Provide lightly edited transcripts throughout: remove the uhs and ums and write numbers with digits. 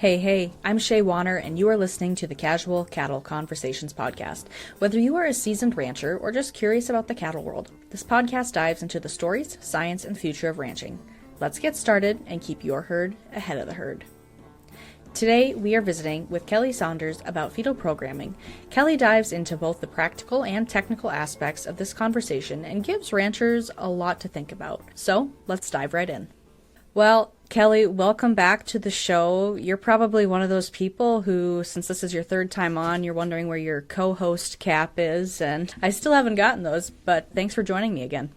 Hey, I'm Shaye Warner, and you are listening to the Casual Cattle Conversations podcast. Whether you are a seasoned rancher or just curious about the cattle world, this podcast dives into the stories, science, and future of ranching. Let's get started and keep your herd ahead of the herd. Today, we are visiting with Kelly Saunders about fetal programming. Kelly dives into both the practical and technical aspects of this conversation and gives ranchers a lot to think about. So, let's dive right in. Well, Kelly, welcome back to the show. You're probably one of those people who, since this is your third time on, you're wondering where your co-host cap is, and I still haven't gotten those, but thanks for joining me again.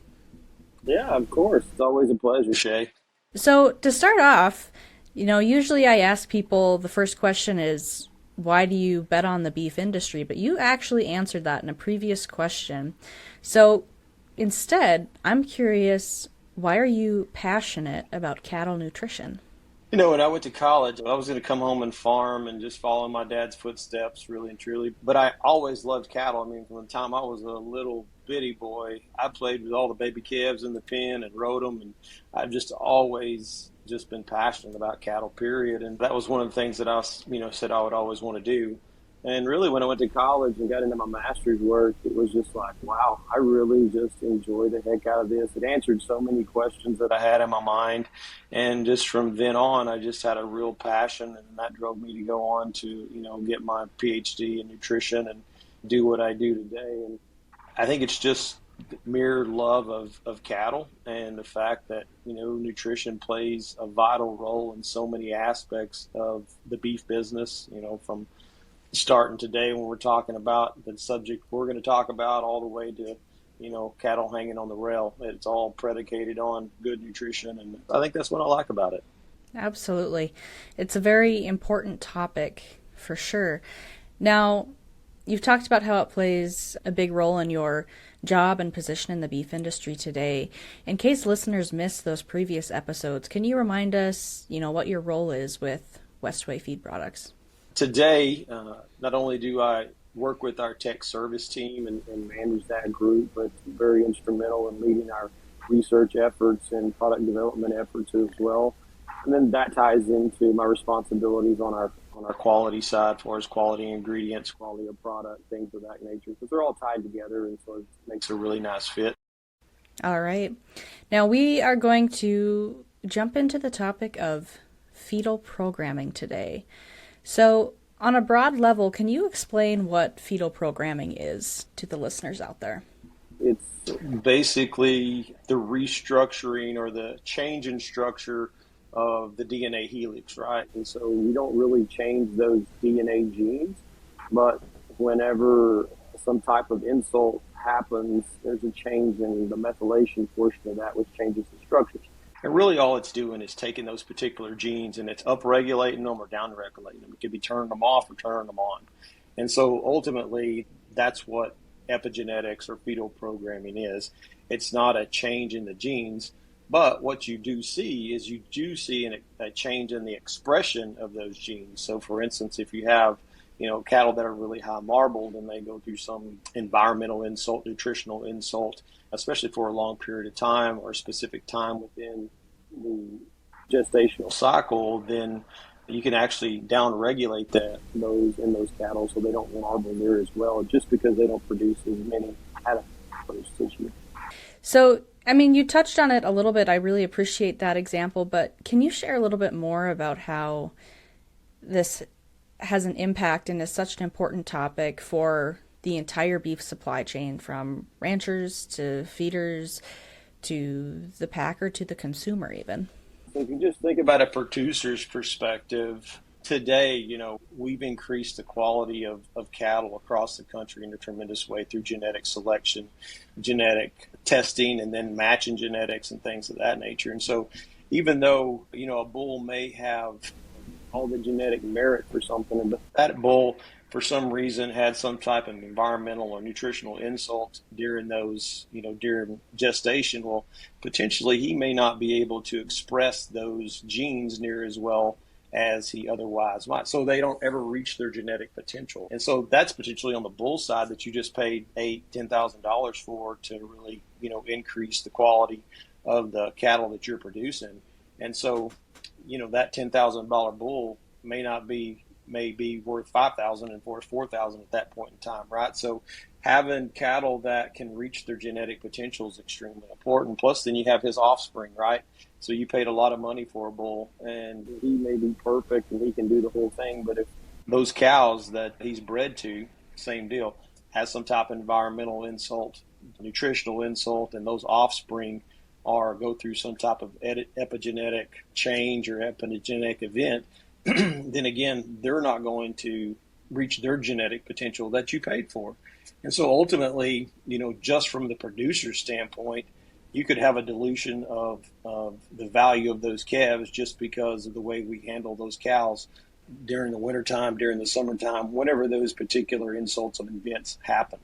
Yeah, of course. It's always a pleasure, Shay. So, to start off, usually I ask people, the first question is, why do you bet on the beef industry? But you actually answered that in a previous question. So, instead, I'm curious, why are you passionate about cattle nutrition? When I went to college, I was going to come home and farm and just follow in my dad's footsteps, really and truly. But I always loved cattle. I mean, from the time I was a little bitty boy, I played with all the baby calves in the pen and rode them. And I've just always just been passionate about cattle, period. And that was one of the things that said I would always want to do. And really, when I went to college and got into my master's work, it was just like, wow, I really just enjoy the heck out of this. It answered so many questions that I had in my mind. And just from then on, I just had a real passion. And that drove me to go on to, get my PhD in nutrition and do what I do today. And I think it's just mere love of cattle and the fact that, nutrition plays a vital role in so many aspects of the beef business, from starting today when we're talking about the subject we're going to talk about all the way to cattle hanging on the rail. It's all predicated on good nutrition, and I think that's what I like about it. Absolutely. It's a very important topic for sure. Now, you've talked about how it plays a big role in your job and position in the beef industry today. In case listeners missed those previous episodes, can you remind us, what your role is with Westway Feed Products? Today, not only do I work with our tech service team and manage that group, but very instrumental in leading our research efforts and product development efforts as well. And then that ties into my responsibilities on our quality side, as far as quality ingredients, quality of product, things of that nature, because they're all tied together, and so it makes a really nice fit. All right. Now we are going to jump into the topic of fetal programming today. So, on a broad level, can you explain what fetal programming is to the listeners out there? It's basically the restructuring or the change in structure of the DNA helix, right? And so we don't really change those DNA genes, but whenever some type of insult happens, there's a change in the methylation portion of that, which changes the structures. And really all it's doing is taking those particular genes and it's upregulating them or downregulating them. It could be turning them off or turning them on. And so ultimately, that's what epigenetics or fetal programming is. It's not a change in the genes, but what you do see is a change in the expression of those genes. So for instance, if you have cattle that are really high marbled and they go through some environmental insult, nutritional insult, especially for a long period of time or a specific time within the gestational cycle, then you can actually down-regulate those cattle so they don't marble near as well, just because they don't produce as many adipose tissue. So, you touched on it a little bit. I really appreciate that example, but can you share a little bit more about how this has an impact and is such an important topic for the entire beef supply chain, from ranchers to feeders to the packer to the consumer even? So if you just think about a producer's perspective, today, we've increased the quality of cattle across the country in a tremendous way through genetic selection, genetic testing, and then matching genetics and things of that nature. And so even though, a bull may have all the genetic merit for something, but that bull for some reason had some type of environmental or nutritional insult during during gestation, well, potentially he may not be able to express those genes near as well as he otherwise might. So they don't ever reach their genetic potential. And so that's potentially on the bull side that you just paid $10,000 for to really, increase the quality of the cattle that you're producing. And so, that $10,000 bull, may be worth 5,000 and worth 4,000 at that point in time, right? So having cattle that can reach their genetic potential is extremely important. Plus, then you have his offspring, right? So you paid a lot of money for a bull, and he may be perfect and he can do the whole thing, but if those cows that he's bred to, same deal, has some type of environmental insult, nutritional insult, and those offspring are go through some type of epigenetic change or epigenetic event, then again, they're not going to reach their genetic potential that you paid for. And so ultimately, just from the producer's standpoint, you could have a dilution of the value of those calves just because of the way we handle those cows during the wintertime, during the summertime, whenever those particular insults and events happen.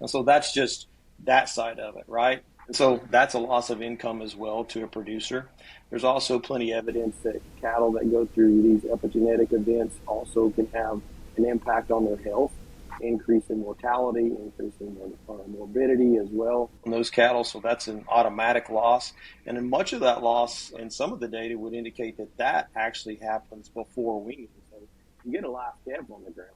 And so that's just that side of it, right? And so that's a loss of income as well to a producer. There's also plenty of evidence that cattle that go through these epigenetic events also can have an impact on their health, increase in mortality, increase in morbidity as well on those cattle. So that's an automatic loss. And then much of that loss, and some of the data would indicate that actually happens before weaning. So you get a live calf on the ground.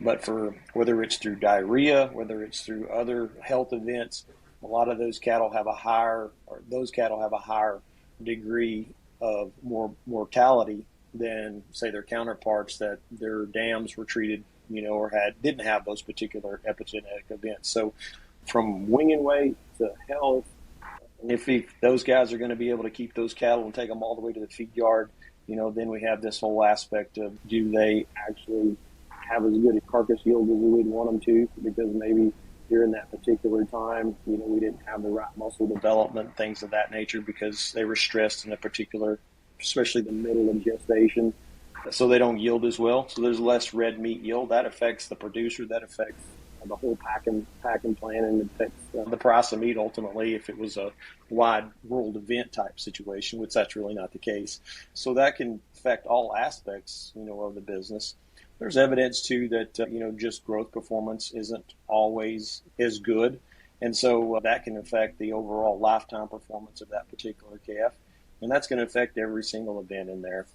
But for whether it's through diarrhea, whether it's through other health events, a lot of those cattle have a higher degree of mortality than, say, their counterparts that their dams were treated, or didn't have those particular epigenetic events. So from winging weight to health, and if those guys are going to be able to keep those cattle and take them all the way to the feed yard, then we have this whole aspect of, do they actually have as good a carcass yield as we would want them to, because maybe during that particular time, we didn't have the right muscle development, things of that nature, because they were stressed in a particular, especially the middle of gestation, so they don't yield as well. So there's less red meat yield. That affects the producer. That affects the whole packing plan, and affects the price of meat ultimately if it was a wide world event type situation, which that's really not the case. So that can affect all aspects, of the business. There's evidence too that just growth performance isn't always as good, and so that can affect the overall lifetime performance of that particular calf, and that's going to affect every single event in there.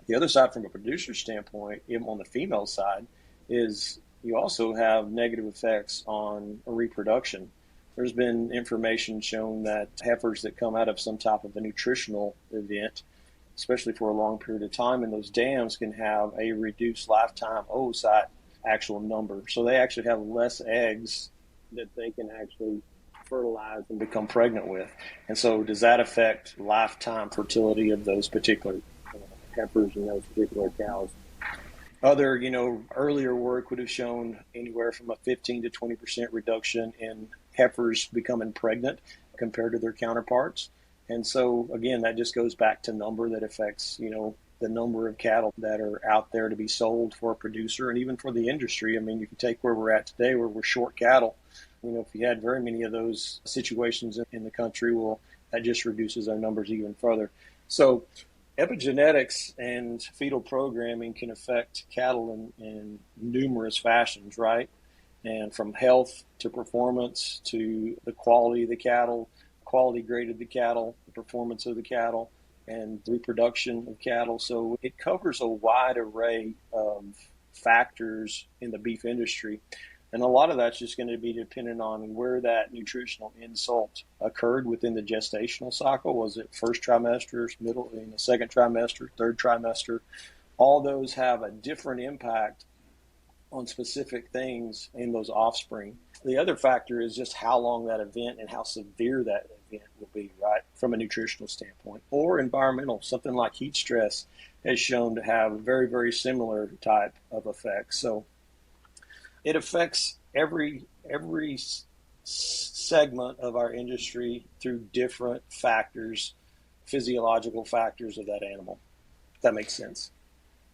The other side, from a producer standpoint, even on the female side, is you also have negative effects on reproduction. There's been information shown that heifers that come out of some type of a nutritional event, especially for a long period of time, and those dams can have a reduced lifetime oocyte actual number. So they actually have less eggs that they can actually fertilize and become pregnant with. And so does that affect lifetime fertility of those particular heifers and those particular cows? Other, earlier work would have shown anywhere from a 15 to 20% reduction in heifers becoming pregnant compared to their counterparts. And so, again, that just goes back to number that affects, the number of cattle that are out there to be sold for a producer and even for the industry. I mean, you can take where we're at today, where we're short cattle. If you had very many of those situations in the country, well, that just reduces our numbers even further. So epigenetics and fetal programming can affect cattle in numerous fashions, right? And from health to performance to the quality of the cattle, quality grade of the cattle, the performance of the cattle, and reproduction of cattle. So it covers a wide array of factors in the beef industry. And a lot of that's just going to be dependent on where that nutritional insult occurred within the gestational cycle. Was it first trimester, middle, in the second trimester, third trimester? All those have a different impact on specific things in those offspring. The other factor is just how long that event and how severe that event will be, right, from a nutritional standpoint. Or environmental, something like heat stress has shown to have very, very similar type of effects. So it affects every segment of our industry through different factors, physiological factors of that animal. If that makes sense.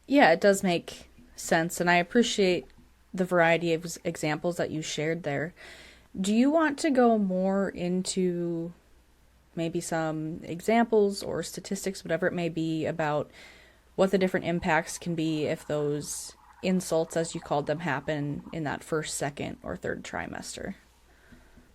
Yeah, it does make sense, and I appreciate the variety of examples that you shared there. Do you want to go more into maybe some examples or statistics, whatever it may be, about what the different impacts can be if those insults, as you called them, happen in that first, second, or third trimester?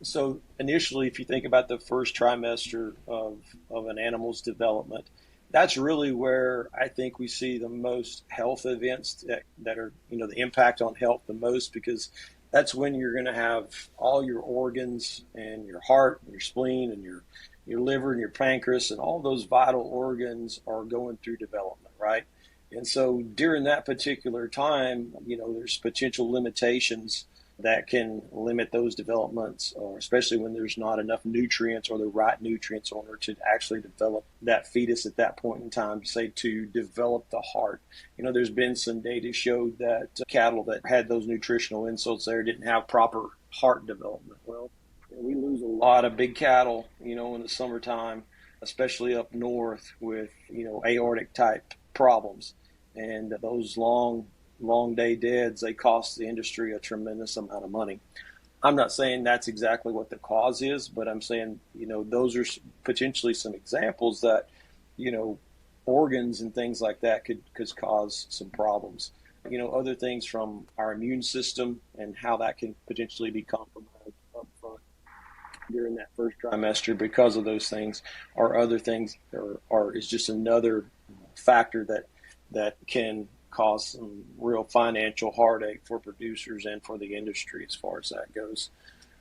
So initially, if you think about the first trimester of an animal's development, That's really where I think we see the most health events that are, the impact on health the most, because that's when you're going to have all your organs and your heart and your spleen and your liver and your pancreas and all those vital organs are going through development, right? And so during that particular time, there's potential limitations that can limit those developments, or especially when there's not enough nutrients or the right nutrients in order to actually develop that fetus at that point in time, say to develop the heart. There's been some data showed that cattle that had those nutritional insults there didn't have proper heart development. Well, we lose a lot of big cattle, in the summertime, especially up north with, aortic type problems. And those long day deads, they cost the industry a tremendous amount of money. I'm not saying that's exactly what the cause is, but I'm saying, those are potentially some examples that, organs and things like that could cause some problems. Other things from our immune system and how that can potentially be compromised up front during that first trimester because of those things, or other things, or is just another factor that can cause some real financial heartache for producers and for the industry as far as that goes.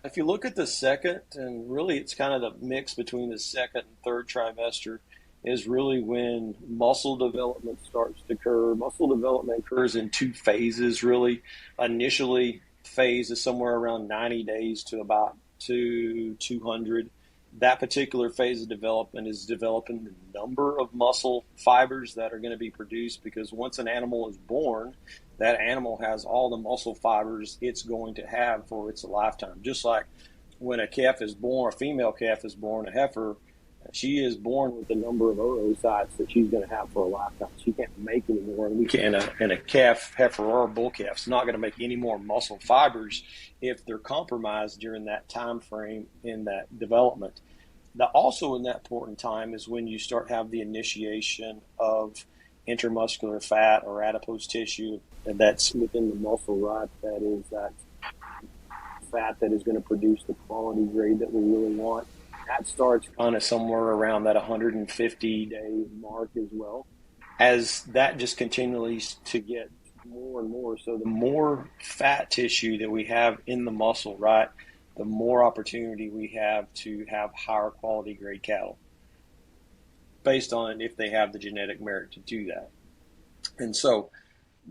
If you look at the second, and really it's kind of the mix between the second and third trimester, is really when muscle development starts to occur. Muscle development occurs in two phases, really. Initially, phase is somewhere around 90 days to about 200. That particular phase of development is developing the number of muscle fibers that are going to be produced, because once an animal is born, that animal has all the muscle fibers it's going to have for its lifetime. Just like when a calf is born, a female calf is born, a heifer, she is born with the number of oocytes that she's going to have for a lifetime. She can't make any more, and we can. And a calf, heifer, or a bull calf is not going to make any more muscle fibers if they're compromised during that time frame in that development. Now, also in that point in time is when you start have the initiation of intramuscular fat or adipose tissue, and that's within the muscle, right? That is that fat that is going to produce the quality grade that we really want. That starts kind of somewhere around that 150-day mark as well, as that just continues to get more and more. So the more fat tissue that we have in the muscle, right, the more opportunity we have to have higher quality grade cattle, based on if they have the genetic merit to do that. And so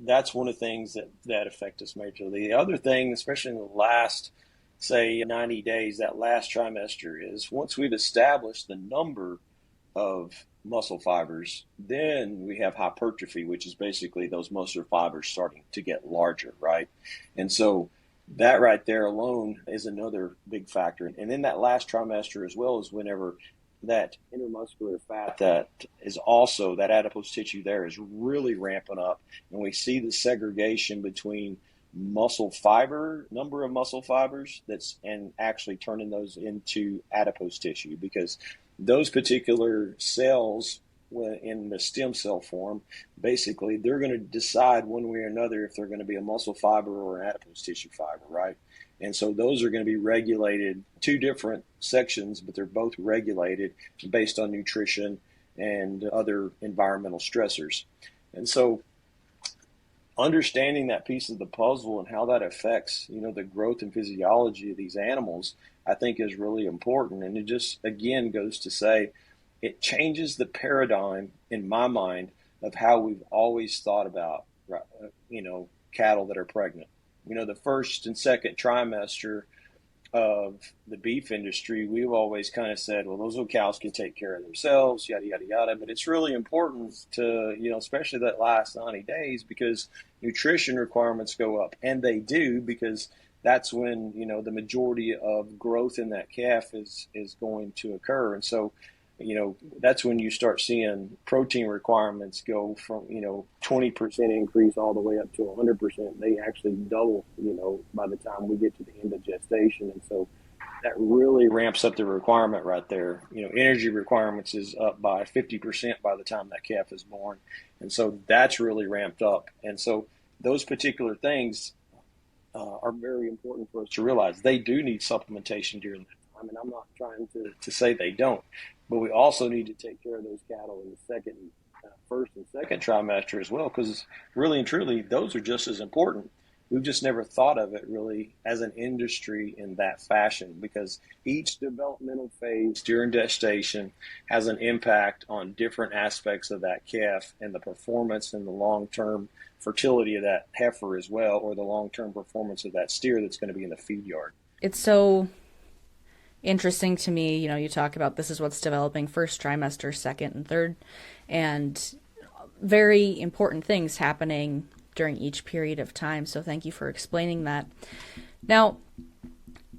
that's one of the things that affect us majorly. The other thing, especially in the last, say, 90 days, that last trimester, is once we've established the number of muscle fibers, then we have hypertrophy, which is basically those muscle fibers starting to get larger, right? And so that right there alone is another big factor. And in that last trimester, as well as whenever that intermuscular fat that is also that adipose tissue there is really ramping up, and we see the segregation between muscle fiber, number of muscle fibers, and actually turning those into adipose tissue, because those particular cells in the stem cell form, basically they're going to decide one way or another if they're going to be a muscle fiber or an adipose tissue fiber, right? And so those are going to be regulated, two different sections, but they're both regulated based on nutrition and other environmental stressors. And so understanding that piece of the puzzle and how that affects, the growth and physiology of these animals, I think is really important. And it just, again, goes to say, it changes the paradigm in my mind of how we've always thought about, cattle that are pregnant. The first and second trimester of the beef industry, we've always kind of said, well, those little cows can take care of themselves, yada, yada, yada. But it's really important to, especially that last 90 days, because nutrition requirements go up. And they do, because that's when, the majority of growth in that calf is going to occur. And so, that's when you start seeing protein requirements go from, 20% increase all the way up to 100%. They actually double, by the time we get to the end of gestation. And so that really ramps up the requirement right there. Energy requirements is up by 50% by the time that calf is born. And so that's really ramped up. And so those particular things are very important for us to realize. They do need supplementation during that time. And I'm not trying to say they don't. but we also need to take care of those cattle in the first and second trimester as well, because really and truly, those are just as important. We've just never thought of it really as an industry in that fashion, because each developmental phase during gestation has an impact on different aspects of that calf and the performance and the long-term fertility of that heifer as well, or the long-term performance of that steer that's going to be in the feed yard. It's so interesting to me, you talk about this is what's developing first trimester, second and third, and very important things happening during each period of time. So thank you for explaining that. Now,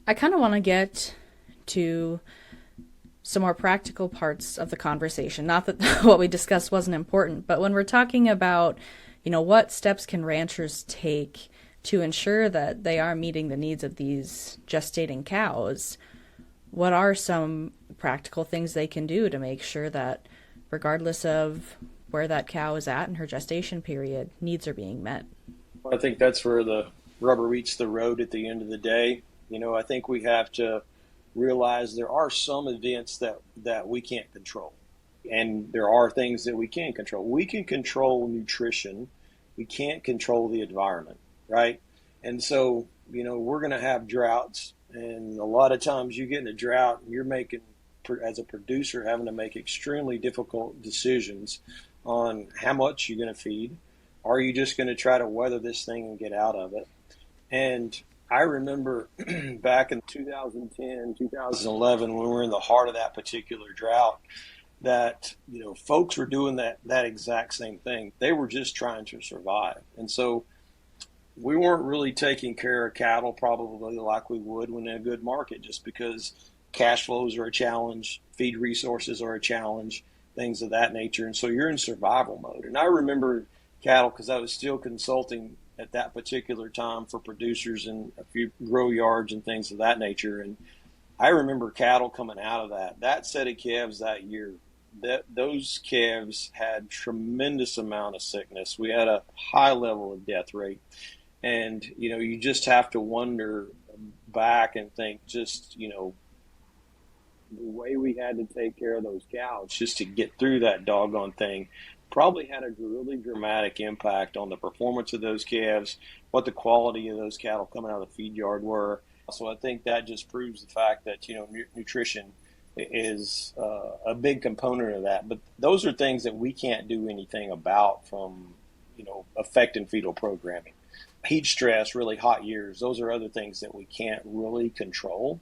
I kind of want to get to some more practical parts of the conversation. Not that what we discussed wasn't important, but when we're talking about, what steps can ranchers take to ensure that they are meeting the needs of these gestating cows, what are some practical things they can do to make sure that regardless of where that cow is at in her gestation period, needs are being met? I think that's where the rubber meets the road at the end of the day. I think we have to realize there are some events that we can't control. And there are things that we can control. We can control nutrition. We can't control the environment, right? And so, we're going to have droughts. And a lot of times you get in a drought and you're making, as a producer, having to make extremely difficult decisions on how much you're going to feed. Are you just going to try to weather this thing and get out of it? And I remember back in 2010, 2011, when we were in the heart of that particular drought, that, folks were doing that exact same thing. They were just trying to survive. And so we weren't really taking care of cattle probably like we would when in a good market, just because cash flows are a challenge, feed resources are a challenge, things of that nature. And so you're in survival mode. And I remember cattle, because I was still consulting at that particular time for producers in a few grow yards and things of that nature. And I remember cattle coming out of that set of calves that year. Those calves had tremendous amount of sickness. We had a high level of death rate. And, you just have to wonder back and think just, the way we had to take care of those cows just to get through that doggone thing probably had a really dramatic impact on the performance of those calves, what the quality of those cattle coming out of the feed yard were. So I think that just proves the fact that, nutrition is a big component of that. But those are things that we can't do anything about from, affecting fetal programming. Heat stress, really hot years, those are other things that we can't really control.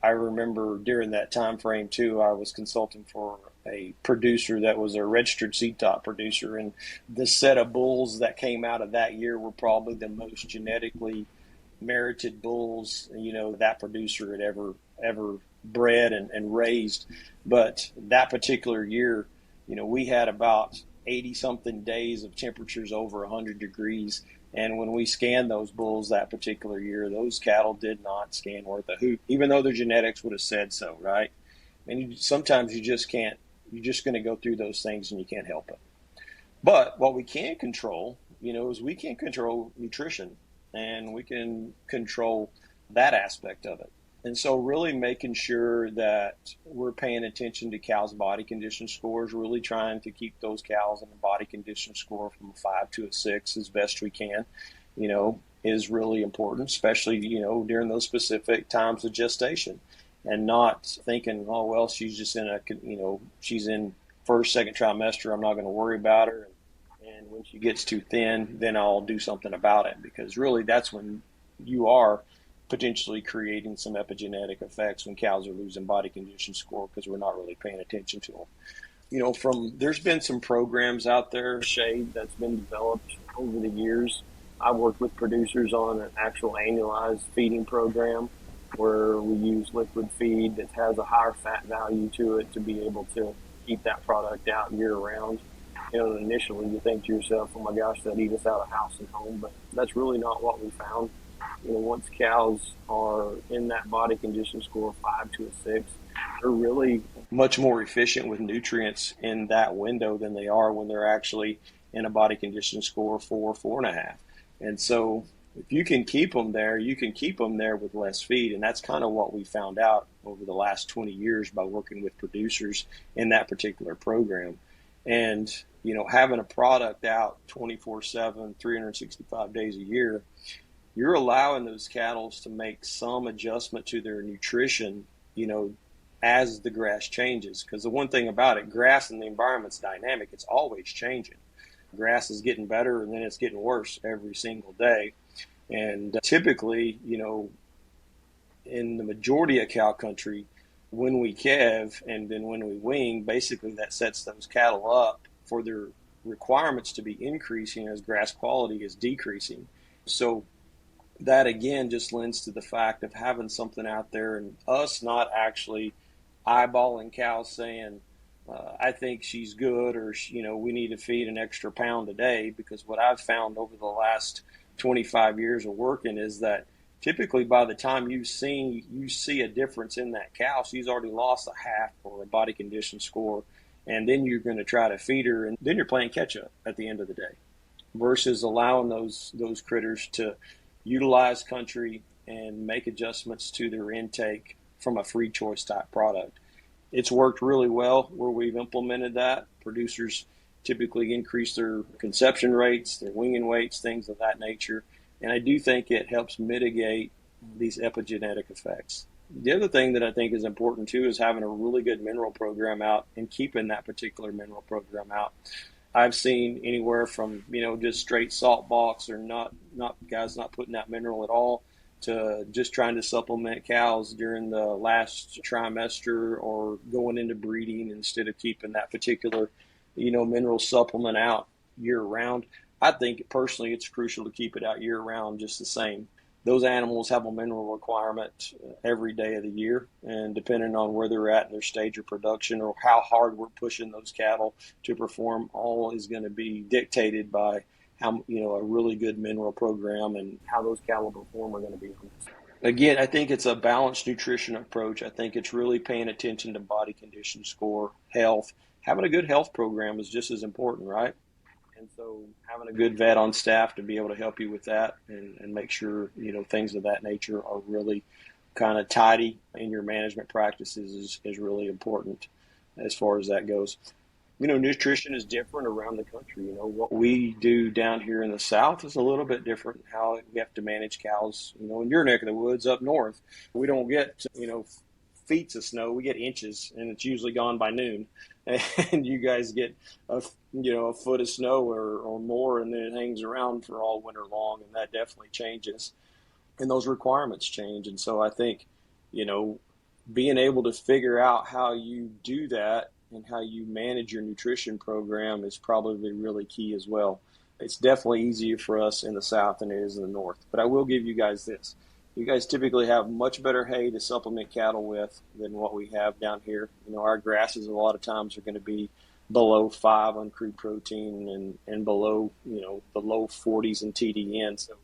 I remember during that time frame too, I was consulting for a producer that was a registered seed top producer, and the set of bulls that came out of that year were probably the most genetically merited bulls, that producer had ever bred and raised. But that particular year, we had about 80 something days of temperatures over 100 degrees. And when we scanned those bulls that particular year, those cattle did not scan worth a hoot, even though their genetics would have said so, right? And sometimes you just can't, you're just going to go through those things and you can't help it. But what we can control, is we can control nutrition, and we can control that aspect of it. And so really making sure that we're paying attention to cows' body condition scores, really trying to keep those cows in a body condition score from a 5 to a 6 as best we can, is really important, especially, during those specific times of gestation, and not thinking, oh, well, she's just in she's in first, second trimester, I'm not going to worry about her. And when she gets too thin, then I'll do something about it, because really that's when you are potentially creating some epigenetic effects, when cows are losing body condition score because we're not really paying attention to them. There's been some programs out there, Shaye, that's been developed over the years. I've worked with producers on an actual annualized feeding program where we use liquid feed that has a higher fat value to it to be able to keep that product out year round. Initially you think to yourself, oh my gosh, that'd eat us out of house and home, but that's really not what we found. Once cows are in that body condition score 5 to a 6, they're really much more efficient with nutrients in that window than they are when they're actually in a body condition score 4, 4.5. And so, If you can keep them there, you can keep them there with less feed. And that's kind of what we found out over the last 20 years by working with producers in that particular program. And, having a product out 24/7, 365 days a year, you're allowing those cattle to make some adjustment to their nutrition, as the grass changes. Because the one thing about it, grass in the environment's dynamic, it's always changing. Grass is getting better and then it's getting worse every single day. And typically, in the majority of cow country, when we calve and then when we wean, basically that sets those cattle up for their requirements to be increasing as grass quality is decreasing. So that again just lends to the fact of having something out there and us not actually eyeballing cows saying, I think she's good, or we need to feed an extra pound a day. Because what I've found over the last 25 years of working is that typically by the time you see a difference in that cow, she's already lost a half or a body condition score, and then you're going to try to feed her, and then you're playing catch up at the end of the day, versus allowing those critters to utilize country and make adjustments to their intake from a free choice type product. It's worked really well where we've implemented that. Producers typically increase their conception rates, their weaning weights, things of that nature. And I do think it helps mitigate these epigenetic effects. The other thing that I think is important too is having a really good mineral program out and keeping that particular mineral program out. I've seen anywhere from, just straight salt box or not guys not putting that mineral at all, to just trying to supplement cows during the last trimester or going into breeding instead of keeping that particular, mineral supplement out year round. I think personally it's crucial to keep it out year round just the same. Those animals have a mineral requirement every day of the year, and depending on where they're at in their stage of production or how hard we're pushing those cattle to perform, all is going to be dictated by how, a really good mineral program and how those cattle perform are going to be on this. Again, I think it's a balanced nutrition approach. I think it's really paying attention to body condition score, health. Having a good health program is just as important, right? And so having a good vet on staff to be able to help you with that and make sure, things of that nature are really kind of tidy in your management practices is really important as far as that goes. Nutrition is different around the country. What we do down here in the South is a little bit different how we have to manage cows. In your neck of the woods up north, we don't get, feet of snow. We get inches, and it's usually gone by noon. And you guys get a foot of snow or more, and then it hangs around for all winter long, and that definitely changes. And those requirements change. And so I think, being able to figure out how you do that and how you manage your nutrition program is probably really key as well. It's definitely easier for us in the South than it is in the North. But I will give you guys this. You guys typically have much better hay to supplement cattle with than what we have down here. Our grasses a lot of times are going to be below 5 on crude protein and below, the low 40s in TDN. So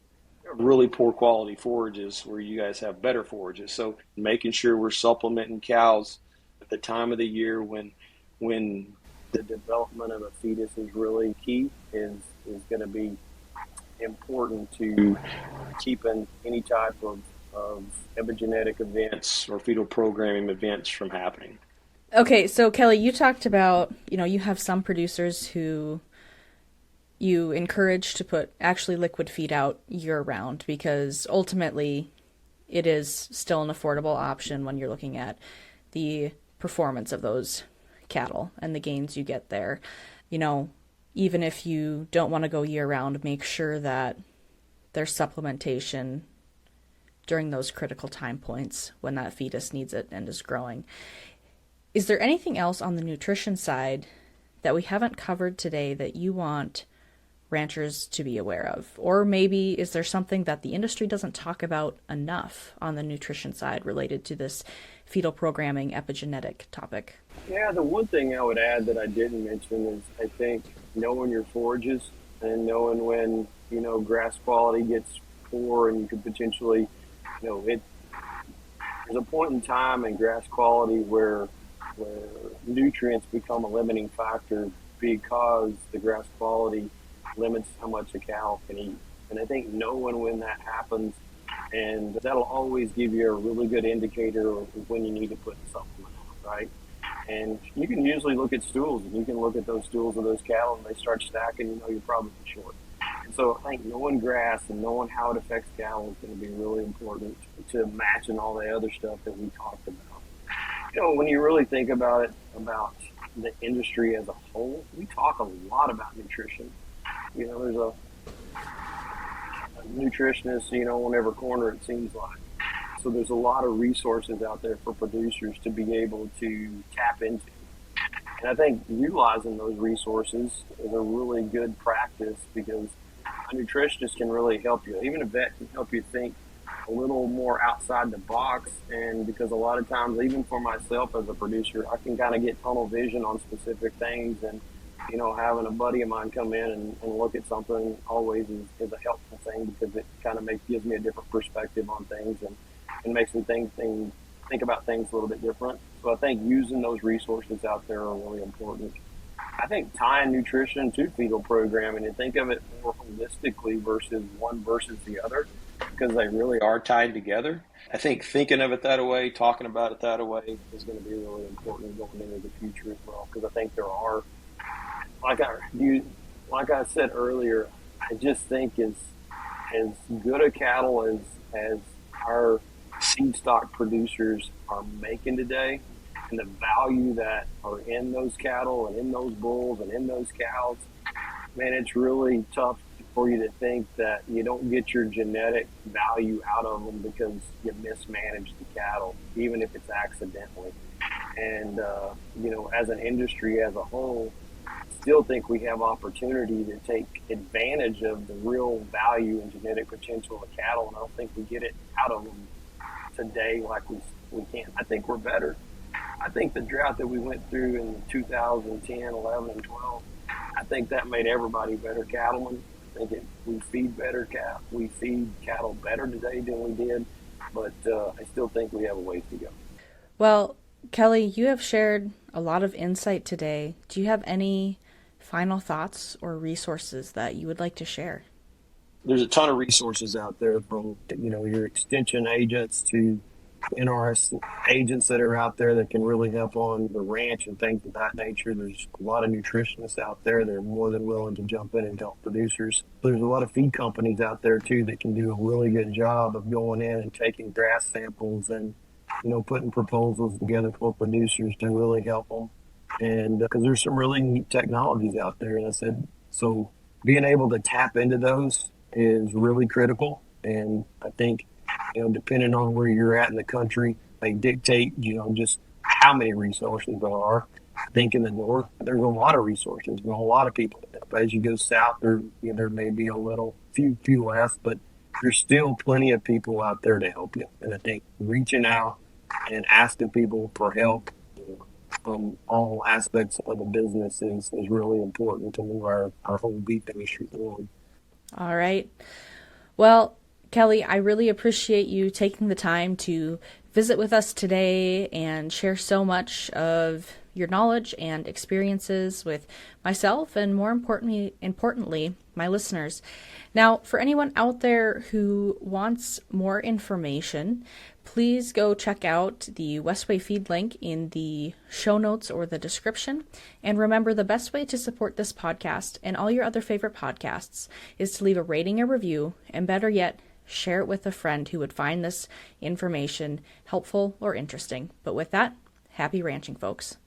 really poor quality forages where you guys have better forages. So making sure we're supplementing cows at the time of the year when the development of a fetus is really key is going to be important to keeping any type of epigenetic events or fetal programming events from happening. Okay, so Kelly, you talked about, you have some producers who you encourage to put actually liquid feed out year round because ultimately it is still an affordable option when you're looking at the performance of those cattle and the gains you get there. Even if you don't want to go year round, make sure that there's supplementation during those critical time points when that fetus needs it and is growing. Is there anything else on the nutrition side that we haven't covered today that you want ranchers to be aware of? Or maybe is there something that the industry doesn't talk about enough on the nutrition side related to this fetal programming epigenetic topic? Yeah, the one thing I would add that I didn't mention is I think knowing your forages and knowing when, grass quality gets poor and you could potentially, there's a point in time in grass quality where nutrients become a limiting factor because the grass quality limits how much a cow can eat. And I think knowing when that happens, and that'll always give you a really good indicator of when you need to put the supplement out, right? And you can usually look at stools, and you can look at those stools of those cattle, and they start stacking, you know you're probably short. And so I think knowing grass and knowing how it affects cattle is going to be really important to matching all the other stuff that we talked about. You know, when you really think about it, about the industry as a whole, we talk a lot about nutrition. You know, there's a nutritionist, you know, on every corner, it seems like. So there's a lot of resources out there for producers to be able to tap into. And I think utilizing those resources is a really good practice, because a nutritionist can really help you. Even a vet can help you think a little more outside the box. And because a lot of times, even for myself as a producer, I can kind of get tunnel vision on specific things. And, you know, having a buddy of mine come in and look at something always is a helpful thing, because it kind of gives me a different perspective on things, and makes me think about things a little bit different. So I think using those resources out there are really important. I think tying nutrition to fetal programming, and think of it more holistically versus one versus the other, because they really are tied together. I think thinking of it that way, talking about it that way, is going to be really important going into the future as well. Because I think there are, like I said earlier, I just think as good a cattle as our seed stock producers are making today, and the value that are in those cattle and in those bulls and in those cows, man, it's really tough for you to think that you don't get your genetic value out of them because you mismanage the cattle, even if it's accidentally. And, you know, as an industry as a whole, I still think we have opportunity to take advantage of the real value and genetic potential of cattle, and I don't think we get it out of them today like we can. I think we're better. I think the drought that we went through in 2010, 11, and 12, I think that made everybody better cattlemen. I think we feed better cattle. We feed cattle better today than we did, but I still think we have a ways to go. Well, Kelly, you have shared a lot of insight today. Do you have any final thoughts or resources that you would like to share? There's a ton of resources out there, from, you know, your extension agents to NRS agents that are out there that can really help on the ranch and things of that nature. There's a lot of nutritionists out there that are more than willing to jump in and help producers. There's a lot of feed companies out there too that can do a really good job of going in and taking grass samples and, you know, putting proposals together for producers to really help them. And because there's some really neat technologies out there, and I said, so being able to tap into those is really critical. And I think, you know, depending on where you're at in the country, they dictate, you know, just how many resources there are. I think in the north, there's a lot of resources, there's a lot of people. But as you go south, there may be few less, but there's still plenty of people out there to help you. And I think reaching out and asking people for help from all aspects of the business is really important to move our whole beef industry forward. All right. Well, Kelly, I really appreciate you taking the time to visit with us today and share so much of your knowledge and experiences with myself and, more importantly, my listeners. Now, for anyone out there who wants more information, please go check out the Westway Feed link in the show notes or the description. And remember, the best way to support this podcast and all your other favorite podcasts is to leave a rating or review, and better yet, share it with a friend who would find this information helpful or interesting. But with that, happy ranching, folks.